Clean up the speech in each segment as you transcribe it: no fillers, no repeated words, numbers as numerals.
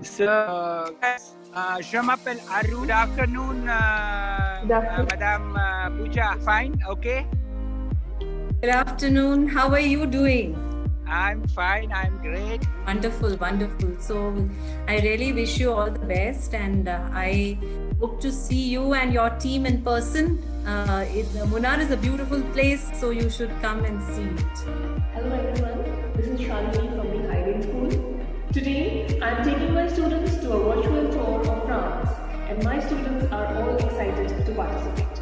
So, yes, je m'appelle Aru. Good afternoon, Madame Pooja. Fine, okay? Good afternoon. How are you doing? I'm fine. I'm great. Wonderful, wonderful. So, I really wish you all the best, and I hope to see you and your team in person. Munnar is a beautiful place, so you should come and see it. Hello everyone, this is Shalini from the Hiding School. Today, I am taking my students to a virtual tour of France, and my students are all excited to participate.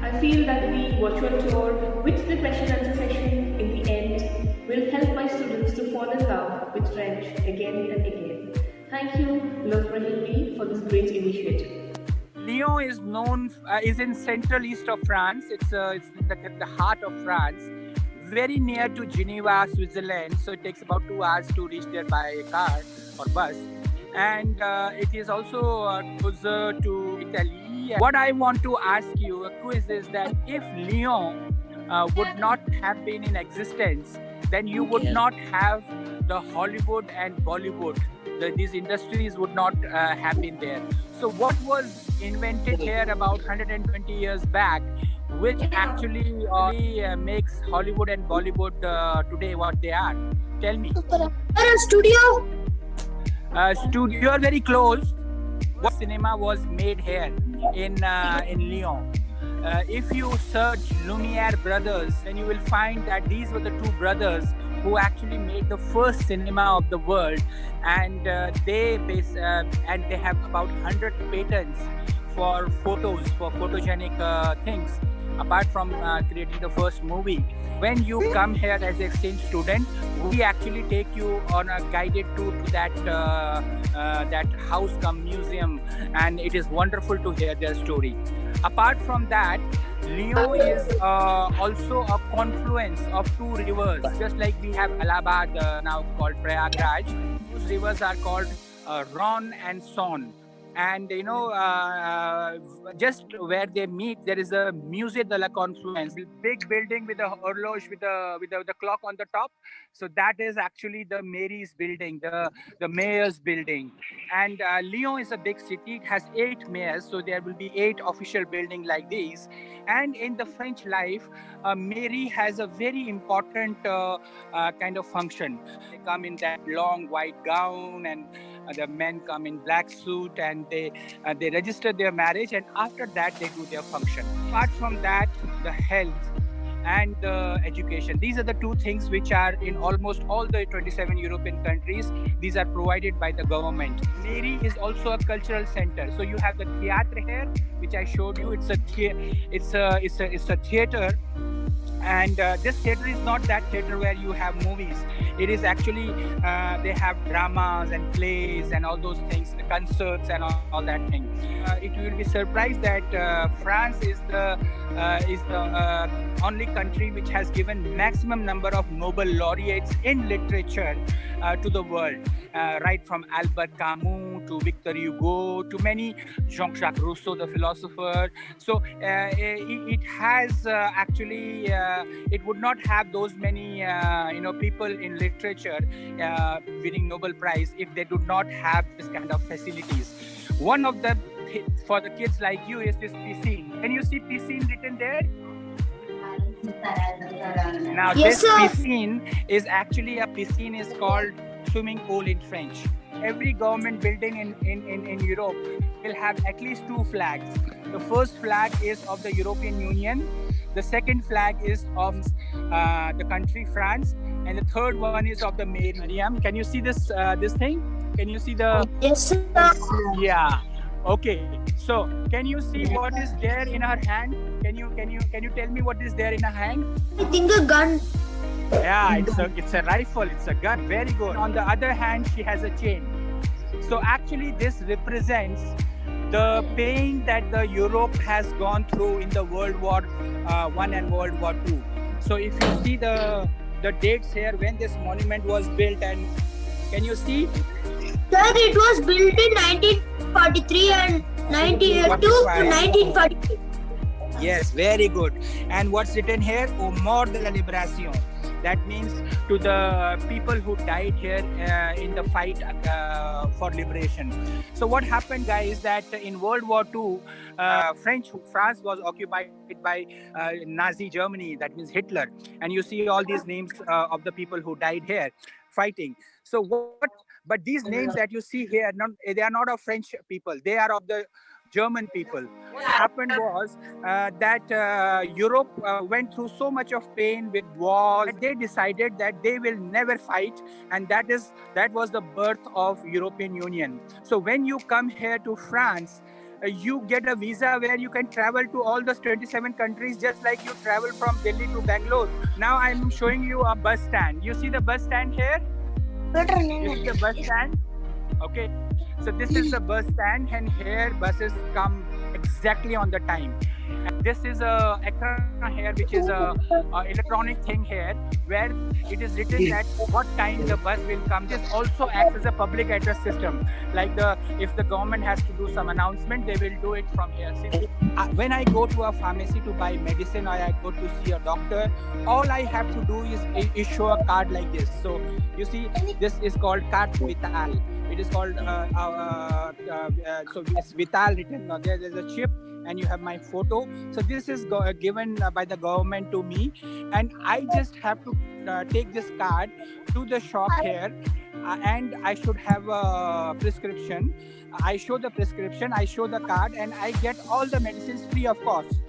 I feel that the virtual tour with the question answer session in the end will help my students to fall in love with French again and again. Thank you, Frehindi, for this great initiative. Lyon is known, is in central east of France. It's the heart of France, very near to Geneva, Switzerland. So it takes about 2 hours to reach there by car or bus. And it is also closer to Italy. What I want to ask you, a quiz, is that if Lyon would not have been in existence, then you would not have the Hollywood and Bollywood. These industries would not have been there. So what was invented here about 120 years back, which actually makes Hollywood and Bollywood today what they are? Tell me. Studio. You are very close. What cinema was made here in Lyon? If you search Lumiere brothers, then you will find that these were the two brothers who actually made the first cinema of the world, and they have about 100 patents for photos, for photogenic things, apart from creating the first movie. When you come here as an exchange student, we actually take you on a guided tour to that house cum museum, and it is wonderful to hear their story. Apart from that, Lyon is also a confluence of two rivers, just like we have Allahabad now called Prayagraj. Those rivers are called Rhone and Saône. And just where they meet, there is a Musée de la Confluence, big building with a horloge with the clock on the top. So that is actually the Mary's building, the mayor's building. And Lyon is a big city. It has 8 mayors, so there will be 8 official buildings like these. And in the French life, Mary has a very important kind of function. They come in that long white gown, and the men come in black suit, and they register their marriage, and after that they do their function. Apart from that, the health and the education, these are the two things which are in almost all the 27 European countries. These are provided by the government. Mary is also a cultural center. So you have the theatre here, which I showed you. It's a theater. And this theater is not that theater where you have movies. It is actually, they have dramas and plays and all those things, the concerts and all that thing. It will be surprised that France is the only country which has given maximum number of Nobel laureates in literature to the world, right from Albert Camus to Victor Hugo to many, Jean-Jacques Rousseau, the philosopher. So it has actually, it would not have those many people in literature winning Nobel Prize if they do not have this kind of facilities. One of them for the kids like you is this piscine. Can you see piscine written there? Now Yes, this sir. piscine is actually, a piscine is called swimming pool in French. Every government building in Europe will have at least 2 flags. The first flag is of the European Union. The second flag is of the country France, and the third one is of the Mary. Mariam, can you see this thing? Can you see the? Yes, sir. Yeah. Okay. So can you see what is there in her hand? Can you tell me what is there in her hand? I think a gun. Yeah, it's a rifle. It's a gun. Very good. On the other hand, she has a chain. So actually, this represents the pain that the Europe has gone through in the World War I and World War II. So if you see the dates here when this monument was built, and can you see? Sir, it was built in 1943 and 1942 to 1943. Yes, very good. And what's written here? Au mort de la libération. That means to the people who died here in the fight for liberation. So what happened, guys, that in World War II, France was occupied by Nazi Germany, that means Hitler. And you see all these names of the people who died here fighting. So but these names that you see here, they are not of French people. They are of the German people. What happened was that Europe went through so much of pain with wars. They decided that they will never fight, and that was the birth of European Union. So when you come here to France, you get a visa where you can travel to all the 27 countries, just like you travel from Delhi to Bangalore. Now I'm showing you a bus stand. You see the bus stand here? You see the bus stand? Okay. So this is the bus stand, and here buses come exactly on the time. And this is a ekran here, which is a electronic thing here, where it is written at what time the bus will come. This also acts as a public address system. Like if the government has to do some announcement, they will do it from here. See, when I go to a pharmacy to buy medicine, or I go to see a doctor, all I have to do is show a card like this. So you see, this is called carte vitale. It is called so it's Vital written. There's a chip, and you have my photo. So this is given by the government to me, and I just have to take this card to the shop here, and I should have a prescription. I show the prescription, I show the card, and I get all the medicines free of cost.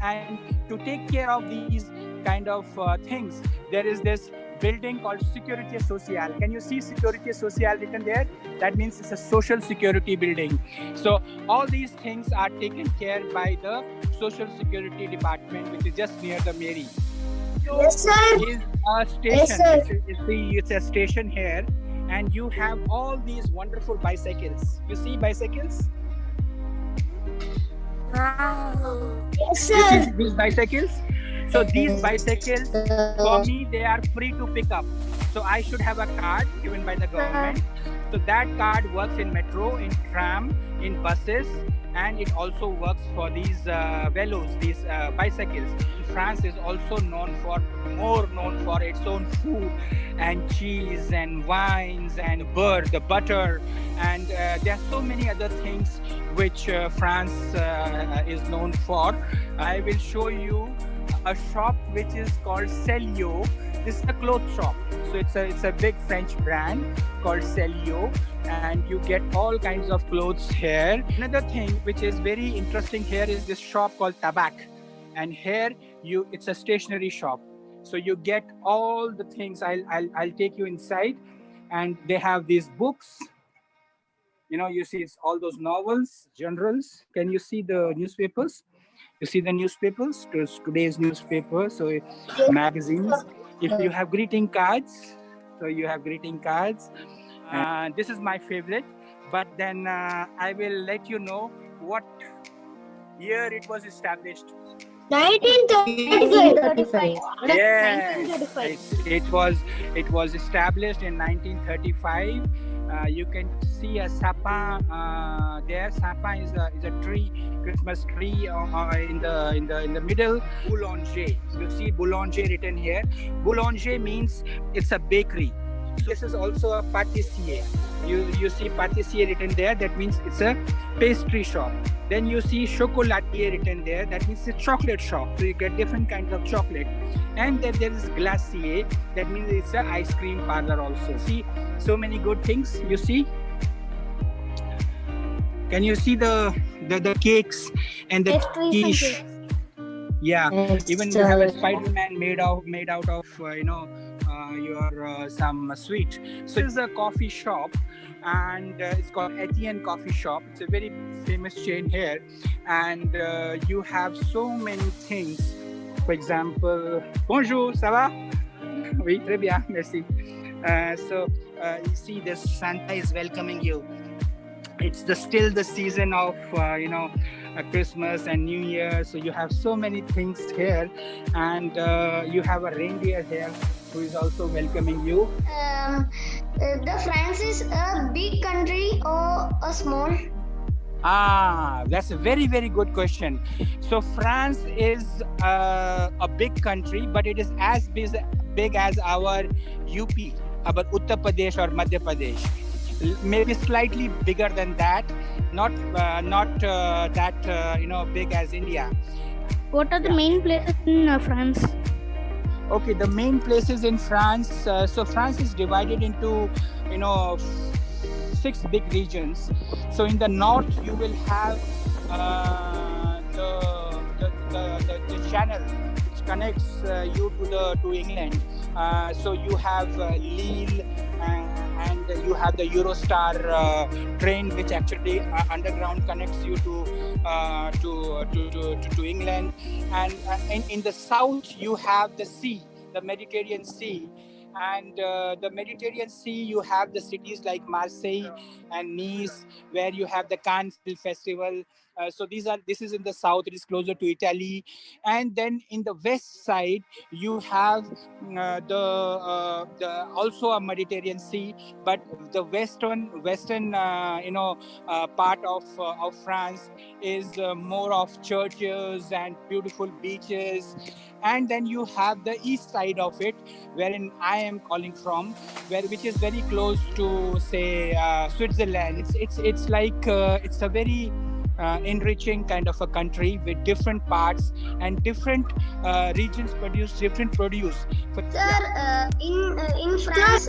And to take care of these kind of things, there is this building called Security Social. Can you see Security Social written there? That means it's a social security building. So all these things are taken care by the Social Security Department, which is just near the Mairie. Yes, sir. Is a station. Yes, sir. It's a station here, and you have all these wonderful bicycles. You see bicycles? Wow. Yes, You see sir. these bicycles? So these bicycles, for me, they are free to pick up. So I should have a card given by the government. So that card works in metro, in tram, in buses, and it also works for these velos, these bicycles. France is also more known for its own food and cheese and wines and the butter, and there are so many other things which France is known for. I will show you a shop which is called Celio. This is a clothes shop. So it's a big French brand called Celio, and you get all kinds of clothes here. Another thing which is very interesting here is this shop called Tabac, and here it's a stationery shop. So you get all the things. I'll take you inside, and they have these books. You see it's all those novels, journals. Can you see the newspapers? You see the newspapers, today's newspaper, so magazines. If you have greeting cards, so you have greeting cards. This is my favorite, but then I will let you know what year it was established. 1935. Yes, it was established in 1935. You can see a sapin there. Sapin is a tree, Christmas tree in the middle. Boulanger. You see boulanger written here. Boulanger means it's a bakery. So this is also a pâtissier. You see pâtissier written there. That means it's a pastry shop. Then you see chocolatier written there. That means it's a chocolate shop. So you get different kinds of chocolate. And then there is glacier. That means it's an ice cream parlor also. See, so many good things. You see. Can you see the cakes and the quiche? Yeah. Even you have a Spider-Man made out of your some sweet. So this is a coffee shop, and it's called Etienne Coffee Shop. It's a very famous chain here, and you have so many things. For example, bonjour, ça va? Oui, très bien, merci. So you see, this Santa is welcoming you. It's still the season of Christmas and New Year, so you have so many things here, and you have a reindeer here who is also welcoming you. The France is a big country or a small? That's a very, very good question. So France is a big country, but it is as big as our UP, our Uttar Pradesh or Madhya Pradesh. Maybe slightly bigger than that, not that big as India. What are the main places in France? Okay, the main places in France. So France is divided into 6 big regions. So in the north you will have the channel which connects you to England. So you have Lille, and you have the Eurostar train which actually underground connects you to England. And in the south you have the sea, the Mediterranean Sea. And the Mediterranean Sea, you have the cities like Marseille and Nice, where you have the Cannes Film Festival. So this is in the south. It is closer to Italy. And then in the west side, you have the also a Mediterranean Sea, but the western part of France is more of churches and beautiful beaches. And then you have the east side of it, wherein I am calling from, which is very close to, say, Switzerland. It's like it's a very enriching kind of a country with different parts, and different regions produce different produce. Sir, in France,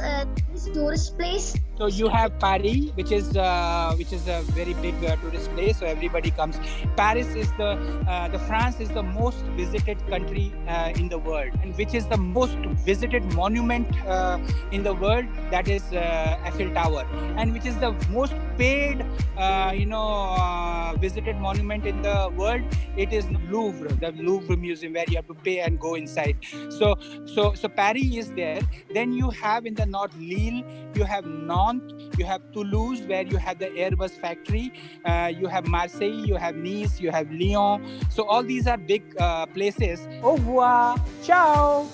this tourist place. So you have Paris, which is a very big tourist place. So everybody comes. Paris is the France is the most visited country in the world, and which is the most visited monument in the world. That is Eiffel Tower, and which is the most paid visited monument in the world. It is Louvre, the Louvre Museum, where you have to pay and go inside. So Paris is there. Then you have in the north Lille, you have Nantes, you have Toulouse, where you have the Airbus factory, you have Marseille, you have Nice, you have Lyon. So all these are big places. Au revoir, ciao.